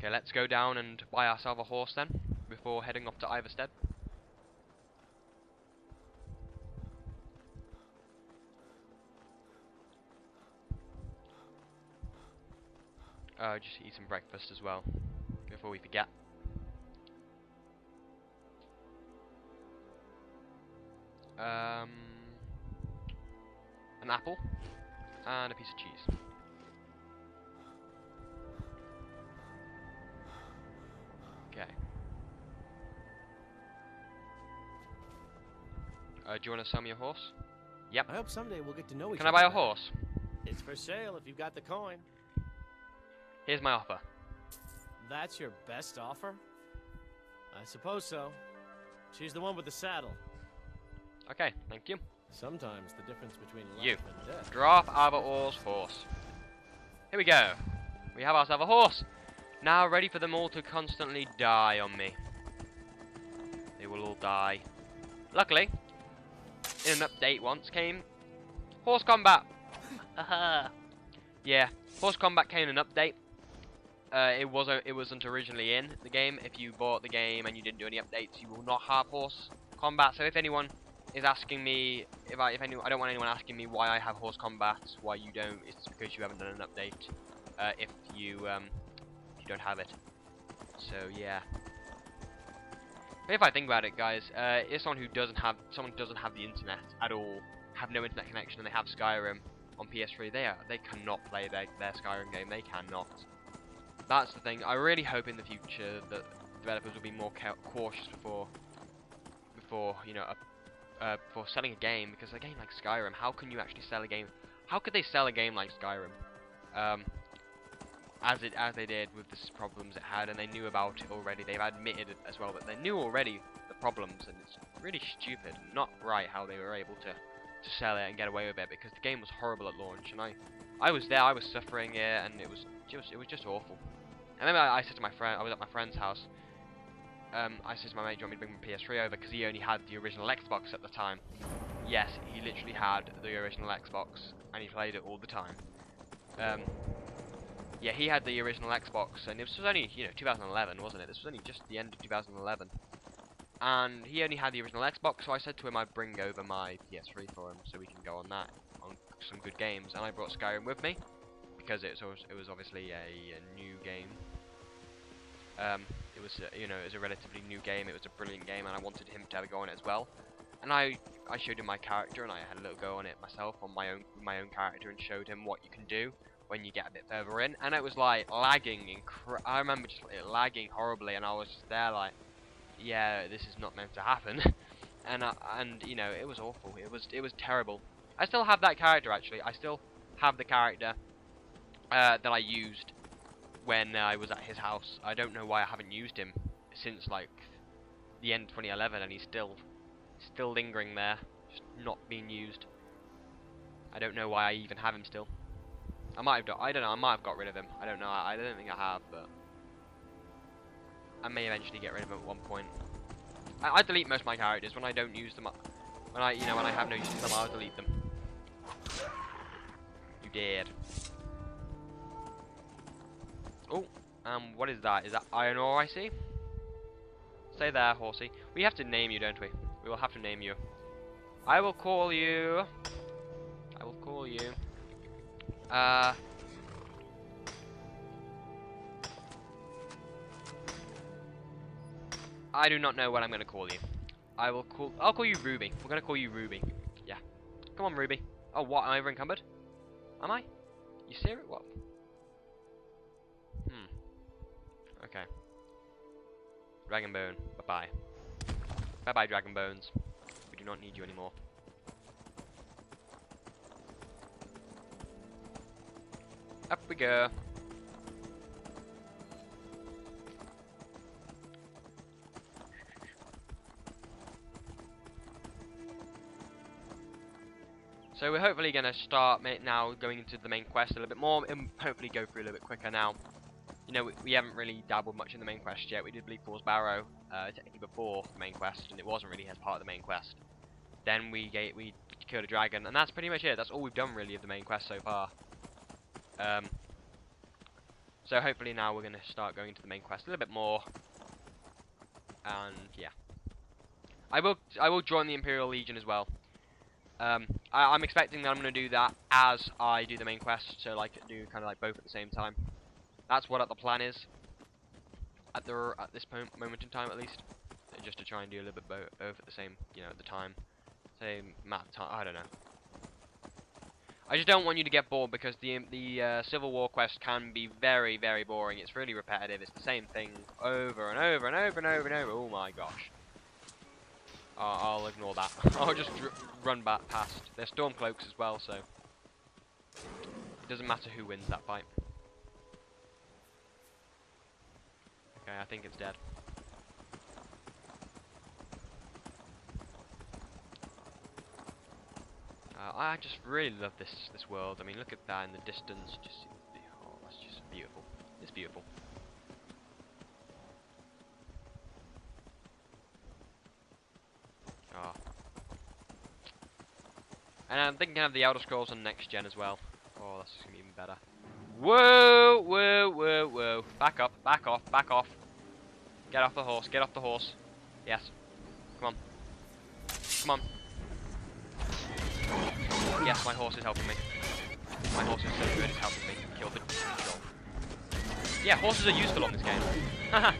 Okay, let's go down and buy ourselves a horse then, before heading off to Iverstead. Just eat some breakfast as well, before we forget. An apple, and a piece of cheese. Okay. Do you want to sell me a horse? Yep. I hope someday we'll get to know each Can other. I buy a better. horse? It's for sale if you've got the coin. Here's my offer. That's your best offer? I suppose so. She's the one with the saddle. Okay, thank you. Sometimes the difference between life You. and death. Drop Aberor's horse. Here we go. We have ourselves a horse. Now ready for them all to constantly die on me. They will all die. Luckily, in an update once came horse combat. Yeah, horse combat came in an update. It wasn't originally in the game. If you bought the game and you didn't do any updates, you will not have horse combat. So if anyone is asking me, I don't want anyone asking me why I have horse combat, why you don't. It's because you haven't done an update. If you don't have it. So yeah. But if I think about it, guys, if someone doesn't have the internet at all, have no internet connection, and they have Skyrim on PS3, they cannot play their Skyrim game. They cannot. That's the thing. I really hope in the future that developers will be more cautious before before selling a game, because a game like Skyrim, how can you actually sell a game? How could they sell a game like Skyrim? As they did with the problems it had, and they knew about it already. They've admitted it as well, but they knew already the problems, and it's really stupid, not right how they were able to sell it and get away with it, because the game was horrible at launch, and I was there, I was suffering it, and it was just awful. And then I said to my friend, I was at my friend's house. I said to my mate, "Do you want me to bring my PS3 over?" Because he only had the original Xbox at the time. Yes, he literally had the original Xbox, and he played it all the time. Yeah, he had the original Xbox, and this was only 2011, wasn't it? This was only just the end of 2011, and he only had the original Xbox. So I said to him, I'd bring over my PS3 for him, so we can go on that, on some good games. And I brought Skyrim with me because it was obviously a new game. It was it was a relatively new game. It was a brilliant game, and I wanted him to have a go on it as well. And I showed him my character, and I had a little go on it myself on my own character, and showed him what you can do when you get a bit further in. And it was like lagging, I remember just it lagging horribly, and I was just there like, yeah, this is not meant to happen. and it was awful. It was terrible. I still have that character actually. I still have the character that I used when I was at his house. I don't know why I haven't used him since like the end of 2011, and he's still lingering there, just not being used. I don't know why I even have him still. I might have got rid of him. I don't know. I don't think I have, but I may eventually get rid of him at one point. I delete most of my characters when I don't use them. When I have no use for them, I'll delete them. You dared. Oh, what is that? Is that iron ore I see? Stay there, horsey. We have to name you, don't we? We will have to name you. I will call you. I will call you. I do not know what I'm going to call you. I'll call you Ruby. We're going to call you Ruby. Yeah. Come on, Ruby. Oh, what? Am I over encumbered? Am I? You serious? What? Okay. Dragonborn. Bye-bye. Bye-bye, Dragonbones. We do not need you anymore. Up we go. So we're hopefully going to start now going into the main quest a little bit more, and hopefully go through a little bit quicker now. We haven't really dabbled much in the main quest yet. We did Bleak Falls Barrow technically before the main quest, and it wasn't really as part of the main quest. Then we killed a dragon, and that's pretty much it. That's all we've done really of the main quest so far. So hopefully now we're going to start going to the main quest a little bit more. And yeah. I will join the Imperial Legion as well. I'm expecting that I'm going to do that as I do the main quest, so like do kind of like both at the same time. That's what the plan is at this moment in time, at least, just to try and do a little bit both at the same, at the same amount of time. I don't know. I just don't want you to get bored, because the Civil War quest can be very, very boring. It's really repetitive. It's the same thing over and over and over and over and over. Oh my gosh. I'll ignore that. I'll just run back past. There's Stormcloaks as well, so it doesn't matter who wins that fight. Okay, I think it's dead. I just really love this world. I mean, look at that in the distance. Oh, that's just beautiful. It's beautiful. Oh. And I'm thinking of the Elder Scrolls on next gen as well. Oh, that's gonna be even better. Whoa, whoa, whoa, whoa! Back up, back off, back off. Get off the horse. Get off the horse. Yes. Come on. Come on. Yes, my horse is helping me. My horse is so good, it's helping me kill the troll. Yeah, horses are useful on this game. Haha.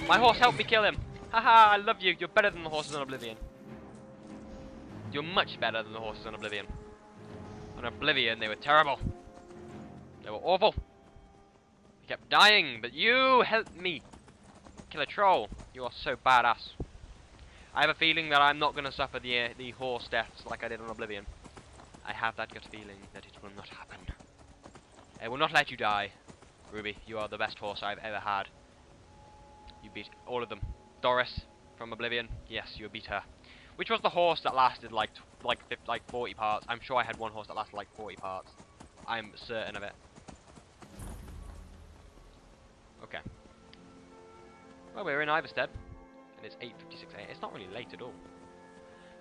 My horse helped me kill him. Haha, I love you. You're better than the horses on Oblivion. You're much better than the horses on Oblivion. On Oblivion, they were terrible. They were awful. They kept dying, but you helped me kill a troll. You are so badass. I have a feeling that I'm not going to suffer the horse deaths like I did on Oblivion. I have that gut feeling that it will not happen. I will not let you die, Ruby. You are the best horse I've ever had. You beat all of them. Doris from Oblivion, yes, you beat her. Which was the horse that lasted like 40 parts. I'm sure I had one horse that lasted like 40 parts. I'm certain of it. Okay. Well, we're in Iverstead. And it's 8:56 a.m. It's not really late at all.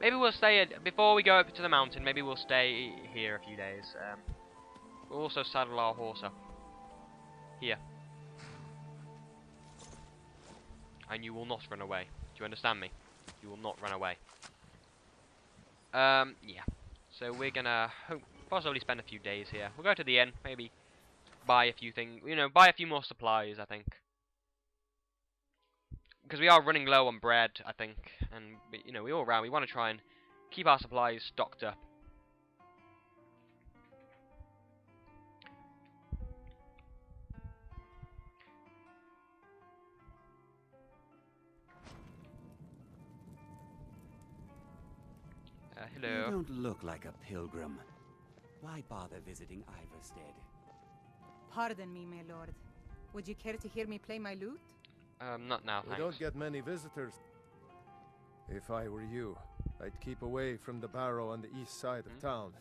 Maybe we'll stay before we go up to the mountain. Maybe we'll stay here a few days. We'll also saddle our horse up here, and you will not run away. Do you understand me? You will not run away. Yeah. So we're gonna possibly spend a few days here. We'll go to the inn. Maybe buy a few things. Buy a few more supplies. I think. Because we are running low on bread, I think, and we all around. We want to try and keep our supplies stocked up. Hello. You don't look like a pilgrim. Why bother visiting Iverstead? Pardon me, my lord. Would you care to hear me play my lute? Not now, thanks. We don't get many visitors. If I were you, I'd keep away from the barrow on the east side of town.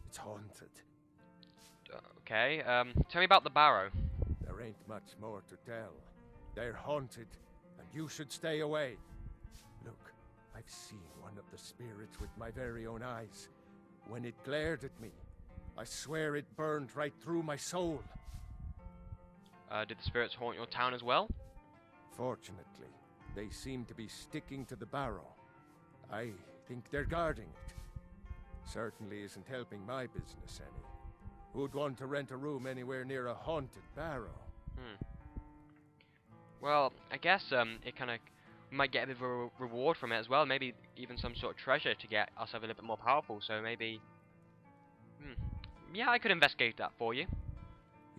It's haunted. Okay, tell me about the barrow. There ain't much more to tell. They're haunted, and you should stay away. Look, I've seen one of the spirits with my very own eyes. When it glared at me, I swear it burned right through my soul. Did the spirits haunt your town as well? Fortunately, they seem to be sticking to the barrow. I think they're guarding it. Certainly isn't helping my business any. Who'd want to rent a room anywhere near a haunted barrow? Well, I guess it kind of might get a bit of a reward from it as well. Maybe even some sort of treasure to get ourselves a little bit more powerful. So maybe, yeah, I could investigate that for you.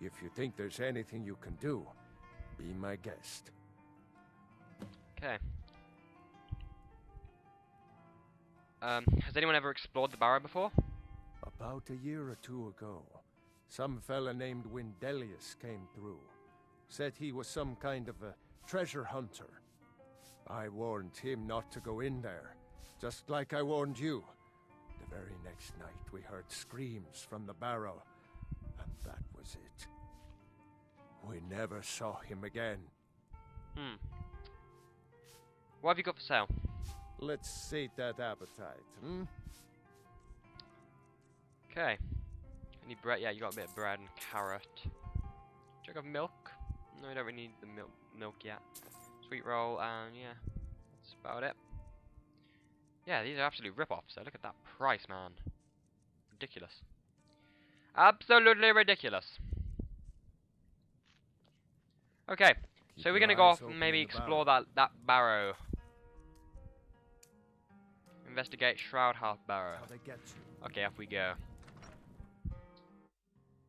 If you think there's anything you can do, be my guest. Okay. Has anyone ever explored the barrow before? About a year or two ago, some fella named Windelius came through. Said he was some kind of a treasure hunter. I warned him not to go in there, just like I warned you. The very next night we heard screams from the barrow, and that was it. We never saw him again. What have you got for sale? Let's sate that appetite, Okay. Need bread? Yeah, you got a bit of bread and carrot. Jug of milk? No, we don't really need the milk yet. Sweet roll, and yeah, that's about it. Yeah, these are absolute rip-offs. So look at that price, man. Ridiculous. Absolutely ridiculous. Okay, so we're gonna go off and maybe explore that barrow. Investigate Shroud Half Barrow. Okay, off we go.